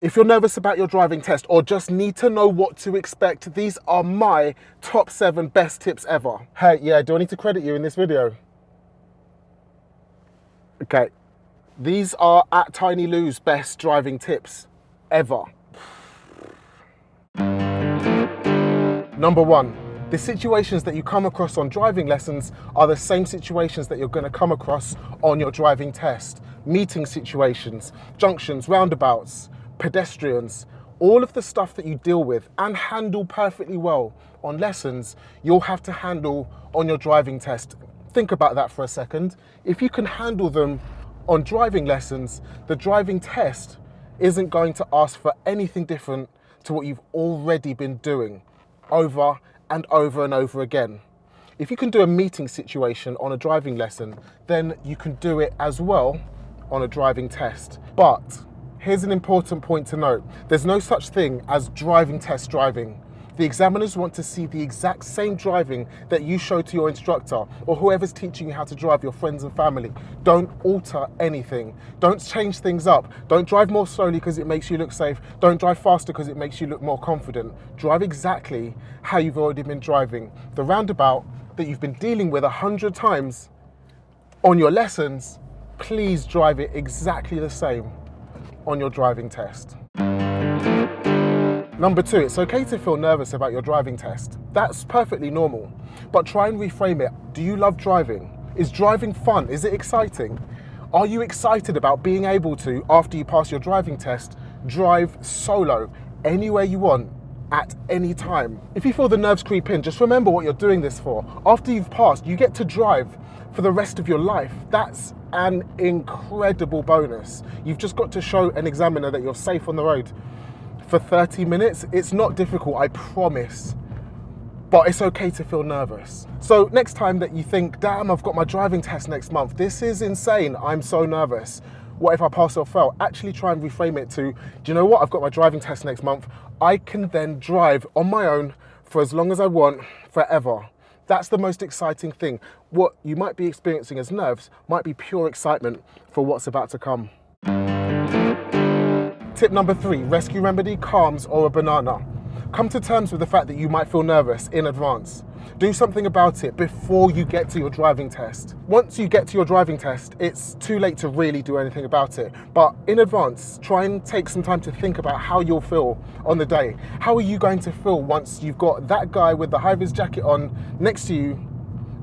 If you're nervous about your driving test or just need to know what to expect, these are my top 7 best tips ever. Hey, yeah, do I need to credit you in this video? Okay, these are at Tiny Lou's best driving tips ever. Number 1, the situations that you come across on driving lessons are the same situations that you're going to come across on your driving test. Meeting situations, junctions, roundabouts, pedestrians, all of the stuff that you deal with and handle perfectly well on lessons, you'll have to handle on your driving test. Think about that for a second. If you can handle them on driving lessons, the driving test isn't going to ask for anything different to what you've already been doing over and over and over again. If you can do a meeting situation on a driving lesson, then you can do it as well on a driving test. But here's an important point to note. There's no such thing as driving test driving. The examiners want to see the exact same driving that you show to your instructor or whoever's teaching you how to drive, your friends and family. Don't alter anything. Don't change things up. Don't drive more slowly because it makes you look safe. Don't drive faster because it makes you look more confident. Drive exactly how you've already been driving. The roundabout that you've been dealing with 100 times on your lessons, please drive it exactly the same on your driving test. Number 2, it's okay to feel nervous about your driving test. That's perfectly normal, but try and reframe it. Do you love driving? Is driving fun? Is it exciting? Are you excited about being able to, after you pass your driving test, drive solo anywhere you want at any time? If you feel the nerves creep in, just remember what you're doing this for. After you've passed, you get to drive for the rest of your life. That's an incredible bonus. You've just got to show an examiner that you're safe on the road for 30 minutes. It's not difficult, I promise, but it's okay to feel nervous. So next time that you think, damn, I've got my driving test next month, this is insane, I'm so nervous, what if I pass or fail? Actually try and reframe it to, do you know what, I've got my driving test next month, I can then drive on my own for as long as I want, forever. That's the most exciting thing. What you might be experiencing as nerves might be pure excitement for what's about to come. Tip number 3, rescue remedy, calms or a banana. Come to terms with the fact that you might feel nervous in advance. Do something about it before you get to your driving test. Once you get to your driving test, it's too late to really do anything about it. But in advance, try and take some time to think about how you'll feel on the day. How are you going to feel once you've got that guy with the high-vis jacket on next to you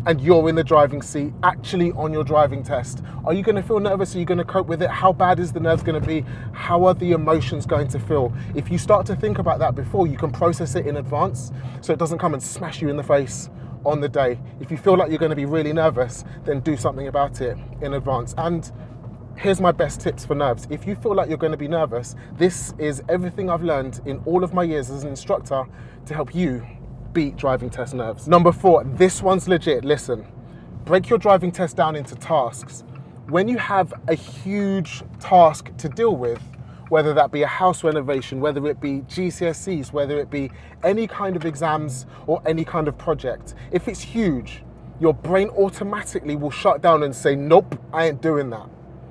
and you're in the driving seat, actually on your driving test? Are you going to feel nervous? Are you going to cope with it? How bad is the nerves going to be? How are the emotions going to feel? If you start to think about that before, you can process it in advance so it doesn't come and smash you in the face on the day. If you feel like you're going to be really nervous, then do something about it in advance. And here's my best tips for nerves. If you feel like you're going to be nervous, this is everything I've learned in all of my years as an instructor to help you beat driving test nerves. Number 4, this one's legit. Listen, break your driving test down into tasks. When you have a huge task to deal with, whether that be a house renovation, whether it be GCSEs, whether it be any kind of exams or any kind of project, if it's huge, your brain automatically will shut down and say, nope, I ain't doing that.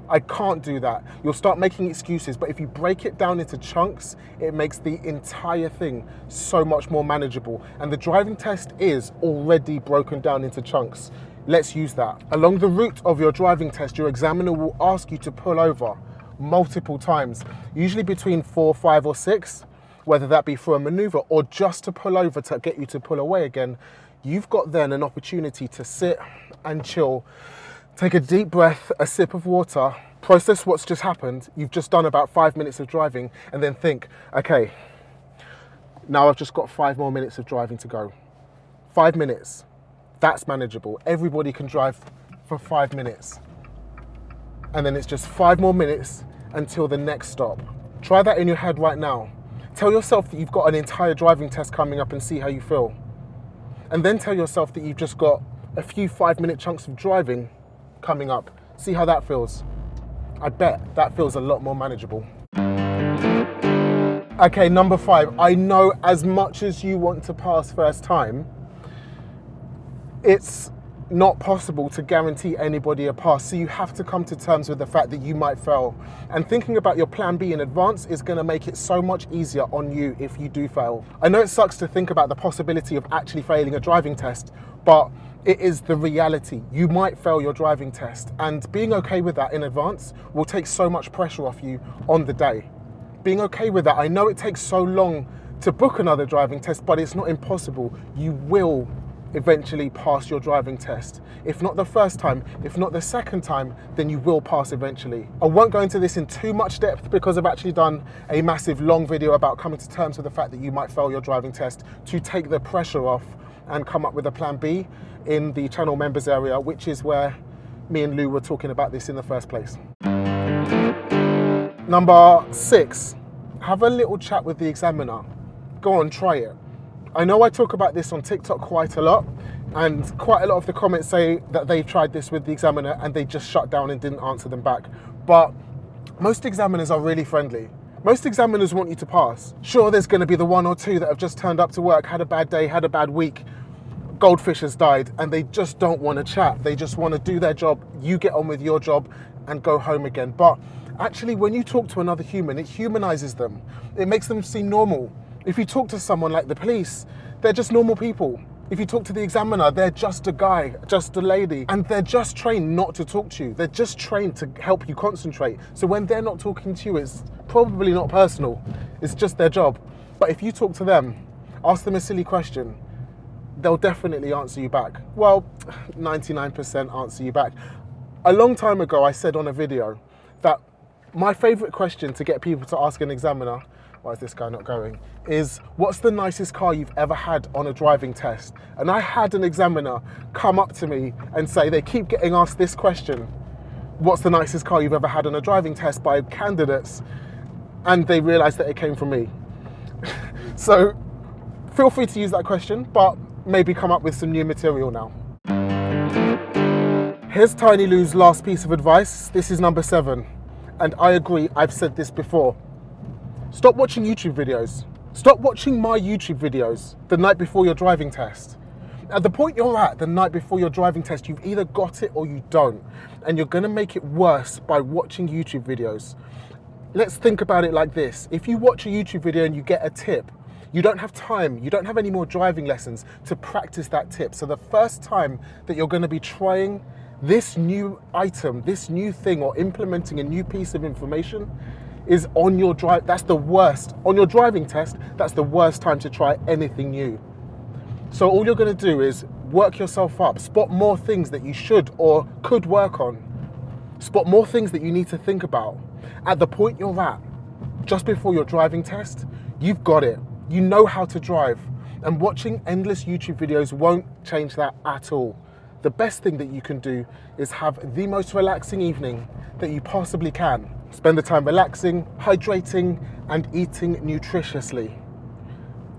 I can't do that. You'll start making excuses, but if you break it down into chunks, it makes the entire thing so much more manageable. And the driving test is already broken down into chunks. Let's use that. Along the route of your driving test, your examiner will ask you to pull over multiple times, usually between 4, 5 or 6, whether that be for a maneuver or just to pull over to get you to pull away again. You've got then an opportunity to sit and chill. Take a deep breath, a sip of water, process what's just happened. You've just done about 5 minutes of driving and then think, okay, now I've just got 5 more minutes of driving to go. 5 minutes, that's manageable. Everybody can drive for 5 minutes. And then it's just 5 more minutes until the next stop. Try that in your head right now. Tell yourself that you've got an entire driving test coming up and see how you feel. And then tell yourself that you've just got a few 5-minute chunks of driving coming up. See how that feels. I bet that feels a lot more manageable. Okay, number 5. I know as much as you want to pass first time, it's not possible to guarantee anybody a pass, so you have to come to terms with the fact that you might fail. And thinking about your plan B in advance is going to make it so much easier on you if you do fail. I know it sucks to think about the possibility of actually failing a driving test, but it is the reality. You might fail your driving test, and being okay with that in advance will take so much pressure off you on the day. Being okay with that, I know it takes so long to book another driving test, but it's not impossible. You will eventually pass your driving test. If not the first time, if not the second time, then you will pass eventually. I won't go into this in too much depth because I've actually done a massive long video about coming to terms with the fact that you might fail your driving test to take the pressure off and come up with a plan B in the channel members area, which is where me and Lou were talking about this in the first place. Number 6, have a little chat with the examiner. Go on, try it. I know I talk about this on TikTok quite a lot, and quite a lot of the comments say that they've tried this with the examiner and they just shut down and didn't answer them back. But most examiners are really friendly. Most examiners want you to pass. Sure, there's going to be the 1 or 2 that have just turned up to work, had a bad day, had a bad week, goldfish has died, and they just don't want to chat. They just want to do their job, you get on with your job and go home again. But actually, when you talk to another human, it humanizes them. It makes them seem normal. If you talk to someone like the police, they're just normal people. If you talk to the examiner, they're just a guy, just a lady, and they're just trained not to talk to you. They're just trained to help you concentrate. So when they're not talking to you, it's probably not personal. It's just their job. But if you talk to them, ask them a silly question, they'll definitely answer you back. Well, 99% answer you back. A long time ago, I said on a video that my favorite question to get people to ask an examiner, why is this guy not going, is what's the nicest car you've ever had on a driving test? And I had an examiner come up to me and say, they keep getting asked this question, what's the nicest car you've ever had on a driving test, by candidates, and they realized that it came from me. So feel free to use that question, but maybe come up with some new material now. Here's Tiny Lou's last piece of advice. This is number 7. And I agree, I've said this before. Stop watching YouTube videos. Stop watching my YouTube videos the night before your driving test. At the point you're at, the night before your driving test, you've either got it or you don't. And you're gonna make it worse by watching YouTube videos. Let's think about it like this. If you watch a YouTube video and you get a tip, you don't have time, you don't have any more driving lessons to practice that tip. So the first time that you're gonna be trying this new item, this new thing, or implementing a new piece of information is on your drive. That's the worst. On your driving test, that's the worst time to try anything new. So all you're gonna do is work yourself up, spot more things that you should or could work on, spot more things that you need to think about. At the point you're at, just before your driving test, you've got it. You know how to drive, and watching endless YouTube videos won't change that at all. The best thing that you can do is have the most relaxing evening that you possibly can. Spend the time relaxing, hydrating, and eating nutritiously.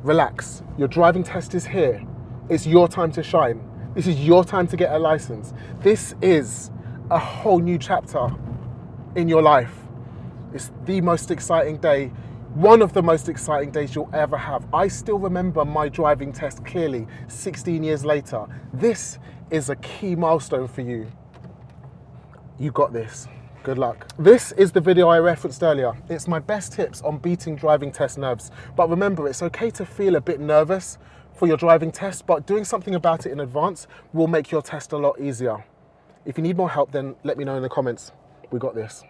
Relax. Your driving test is here. It's your time to shine. This is your time to get a license. This is a whole new chapter in your life. It's the most exciting day, one of the most exciting days you'll ever have. I still remember my driving test clearly 16 years later. This is a key milestone for you. You got this. Good luck. This is the video I referenced earlier. It's my best tips on beating driving test nerves. But remember, it's okay to feel a bit nervous for your driving test, but doing something about it in advance will make your test a lot easier. If you need more help, then let me know in the comments. We got this.